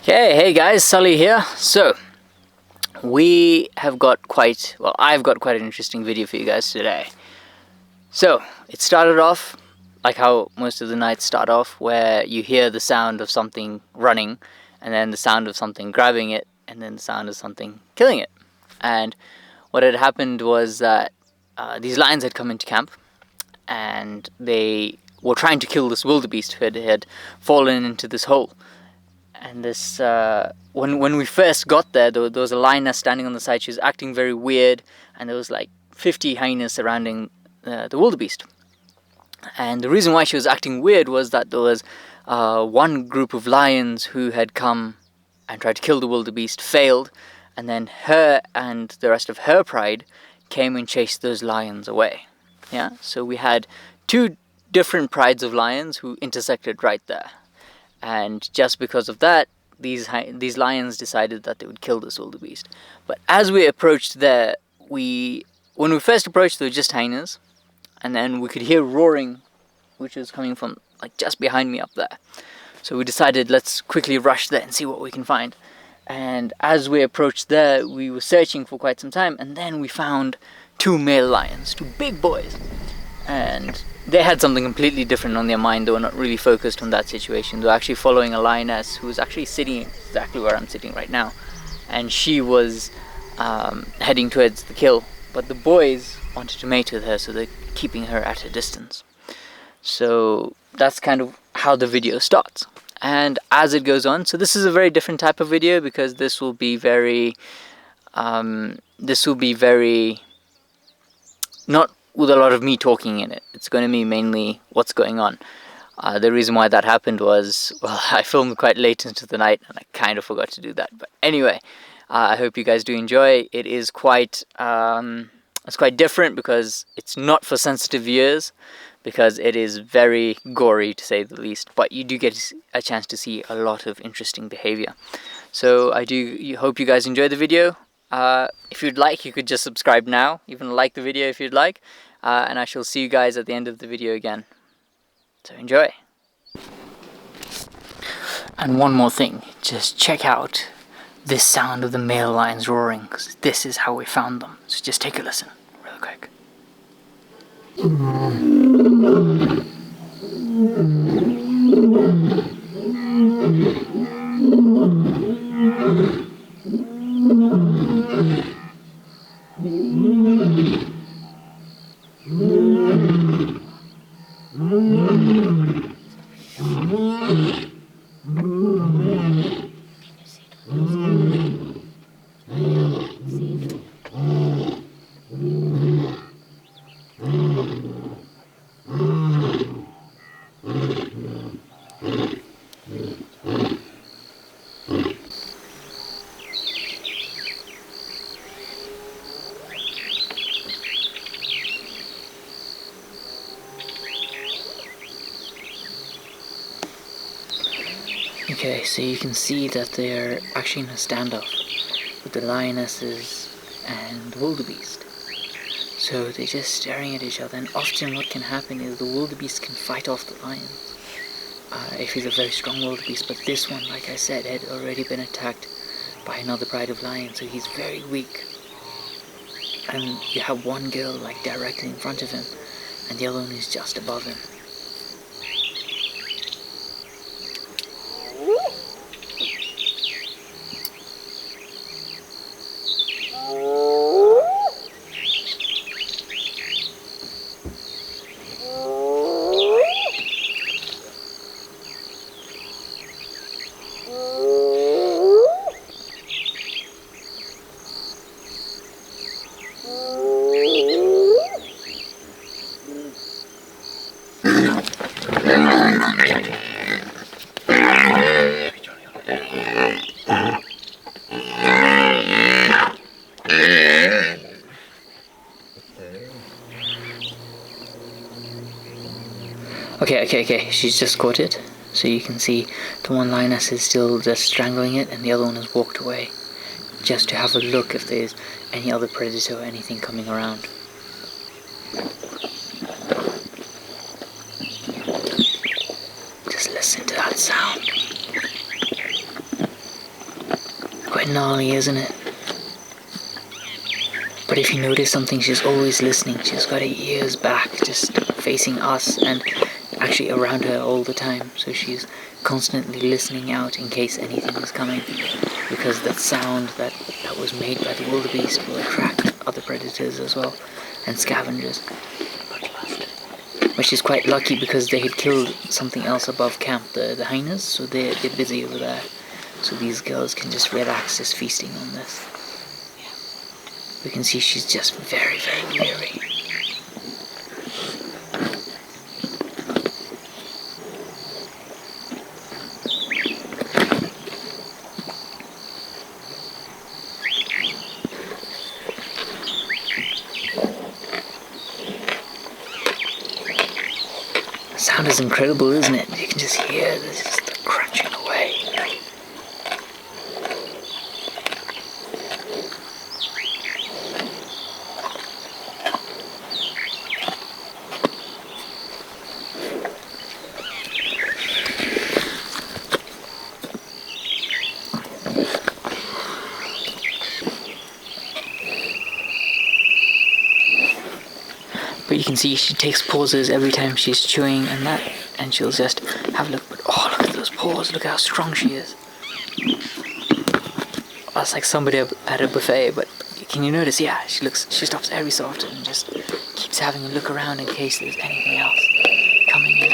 Okay, hey guys, Sully here. So, I've got quite an interesting video for you guys today. So, it started off like how most of the nights start off, where you hear the sound of something running, and then the sound of something grabbing it, and then the sound of something killing it. And what had happened was that these lions had come into camp, and they were trying to kill this wildebeest who had fallen into this hole. And this, when we first got there was a lioness standing on the side. She was acting very weird, and there was like 50 hyenas surrounding the wildebeest. And the reason why she was acting weird was that there was one group of lions who had come and tried to kill the wildebeest, failed, and then her and the rest of her pride came and chased those lions away. Yeah, so we had two different prides of lions who intersected right there. And just because of that, these lions decided that they would kill this wildebeest. But as we approached there, when we first approached, there were just hyenas, and then we could hear roaring, which was coming from like just behind me up there. So we decided, let's quickly rush there and see what we can find. And as we approached there, we were searching for quite some time, and then we found two male lions, two big boys, and they had something completely different on their mind. They were not really focused on that situation. They were actually following a lioness who was actually sitting exactly where I'm sitting right now, and she was heading towards the kill, but the boys wanted to mate with her, so they're keeping her at a distance. So that's kind of how the video starts. And as it goes on, so this is a very different type of video, because this will be very not with a lot of me talking in it. It's going to be mainly what's going on. The reason why that happened was, well, I filmed quite late into the night, and I kind of forgot to do that. But anyway, I hope you guys do enjoy. It is quite different, because it's not for sensitive viewers, because it is very gory, to say the least. But you do get a chance to see a lot of interesting behavior. So I do hope you guys enjoy the video. If you'd like, you could just subscribe now, even like the video if you'd like, and I shall see you guys at the end of the video again. So enjoy. And one more thing, just check out this sound of the male lions roaring, because this is how we found them. So just take a listen real quick. Okay, so you can see that they're actually in a standoff with the lionesses and the wildebeest. So they're just staring at each other, and often what can happen is the wildebeest can fight off the lions if he's a very strong wildebeest. But this one, like I said, had already been attacked by another pride of lions, so he's very weak. And you have one girl like directly in front of him, and the other one is just above him. Okay, she's just caught it. So you can see the one lioness is still just strangling it, and the other one has walked away, just to have a look if there's any other predator or anything coming around. Just listen to that sound. quite gnarly, isn't it? But if you notice something, she's always listening. She's got her ears back, just facing us and actually around her all the time. So she's constantly listening out in case anything is coming. Because that sound that was made by the wildebeest will attract other predators as well, and scavengers. But she's quite lucky because they had killed something else above camp, the hyenas, so they're busy over there. So these girls can just relax, just feasting on this. We can see she's just very, very weary. The sound is incredible, isn't it? You can just hear this the crunching away. But you can see she takes pauses every time she's chewing and that, and she'll just have a look. But oh, look at those paws! Look how strong she is. That's like somebody at a buffet. But can you notice? Yeah, she stops every so often and just keeps having a look around in case there's anything else coming in.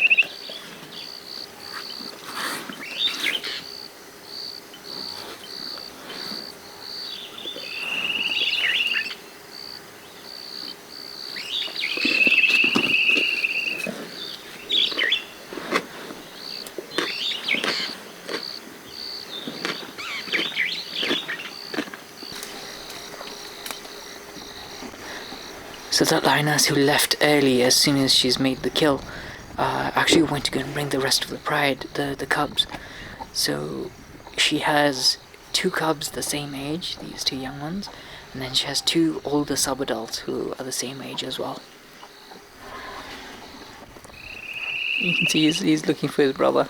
So that lioness who left early as soon as she's made the kill, actually went to go and bring the rest of the pride, the cubs. So she has 2 cubs the same age, these 2 young ones, and then she has 2 older sub-adults who are the same age as well. You can see he's looking for his brother.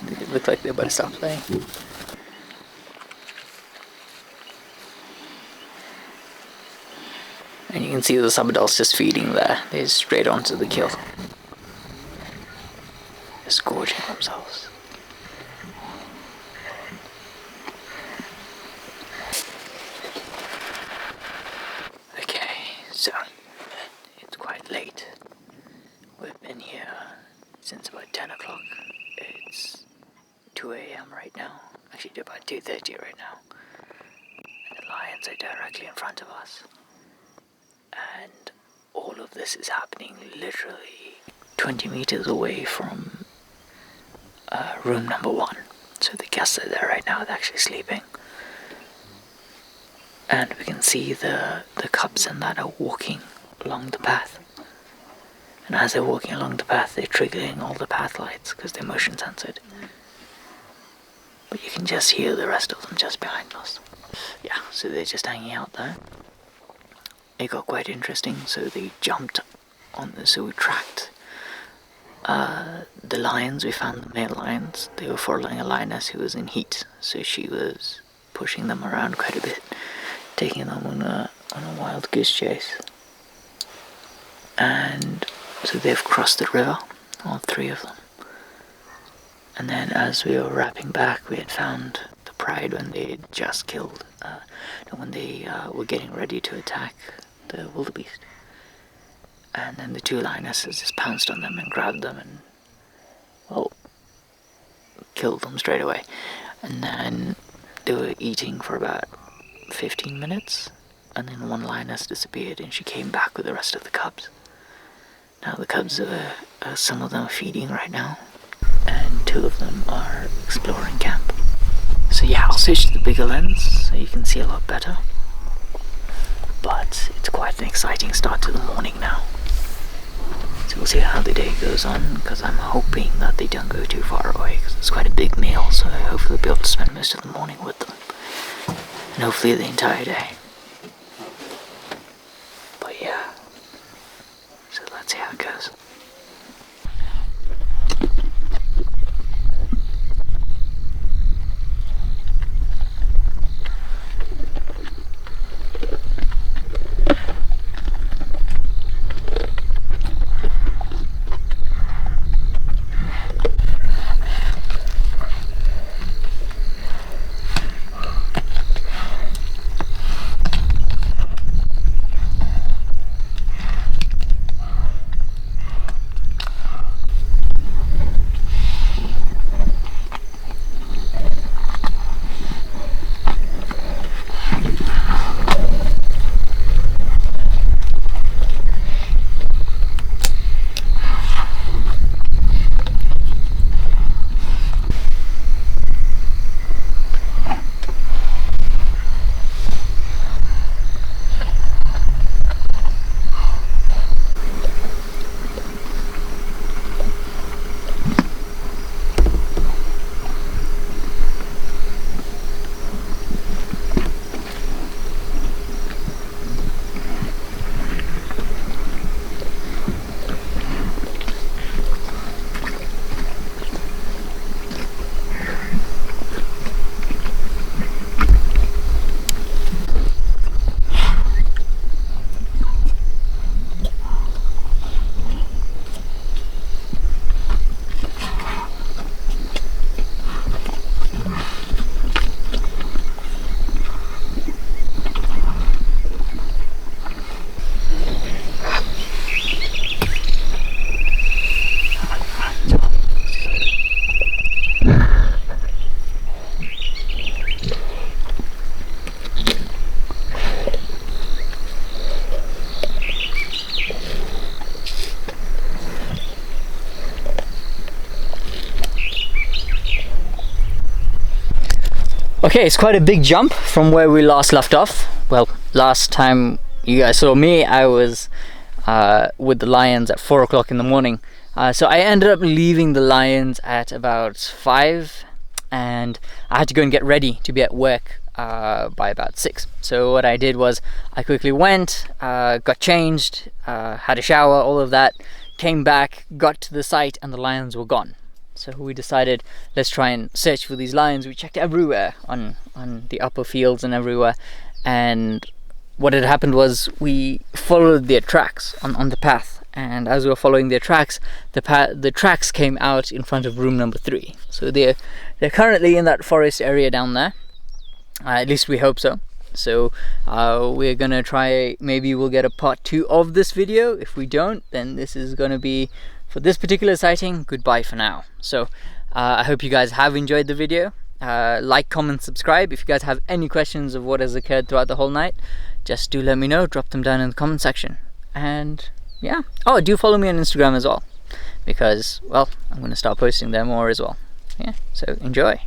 It looks like they're about to stop playing. And you can see the sub-adults just feeding there. They're straight onto the kill. Just gorging themselves. Okay, so it's quite late. We've been here since about 10 o'clock. It's 2 a.m. right now. Actually, about 2:30 right now. And the lions are directly in front of us. And all of this is happening literally 20 meters away from room number 1. So the guests are there right now, they're actually sleeping. And we can see the cubs and that are walking along the path. And as they're walking along the path, they're triggering all the path lights because they're motion censored. But you can just hear the rest of them just behind us. Yeah, so they're just hanging out there. It got quite interesting, so they jumped on this, so we tracked the lions. We found the male lions. They were following a lioness who was in heat, so she was pushing them around quite a bit, taking them on a wild goose chase. And so they've crossed the river, all 3 of them. And then as we were wrapping back, we had found the pride when they had just killed, when they were getting ready to attack the wildebeest. And then the 2 lionesses just pounced on them and grabbed them and, well, killed them straight away. And then they were eating for about 15 minutes, and then 1 lioness disappeared and she came back with the rest of the cubs. Now the cubs are some of them are feeding right now, and 2 of them are exploring camp. So yeah, I'll switch to the bigger lens so you can see a lot better. But it's quite an exciting start to the morning now. So we'll see how the day goes on, because I'm hoping that they don't go too far away, because it's quite a big meal, so hopefully we'll be able to spend most of the morning with them. And hopefully the entire day. But yeah, so let's see how it goes. Okay, it's quite a big jump from where we last left off. Well, last time you guys saw me, I was with the lions at 4 o'clock in the morning. So I ended up leaving the lions at about 5, and I had to go and get ready to be at work by about 6. So what I did was I quickly went, got changed, had a shower, all of that, came back, got to the site, and the lions were gone. So we decided, let's try and search for these lions. We checked everywhere on the upper fields and everywhere, and what had happened was we followed their tracks on the path, and as we were following their tracks, the tracks came out in front of room number 3. So they're currently in that forest area down there. At least we hope so. So we're gonna try, maybe we'll get a part 2 of this video. If we don't, then this is gonna be, for this particular sighting, goodbye for now. So I hope you guys have enjoyed the video. Like, comment, subscribe. If you guys have any questions of what has occurred throughout the whole night, just do let me know. Drop them down in the comment section. And yeah, oh, do follow me on Instagram as well, because, well, I'm going to start posting there more as well. Yeah, so enjoy.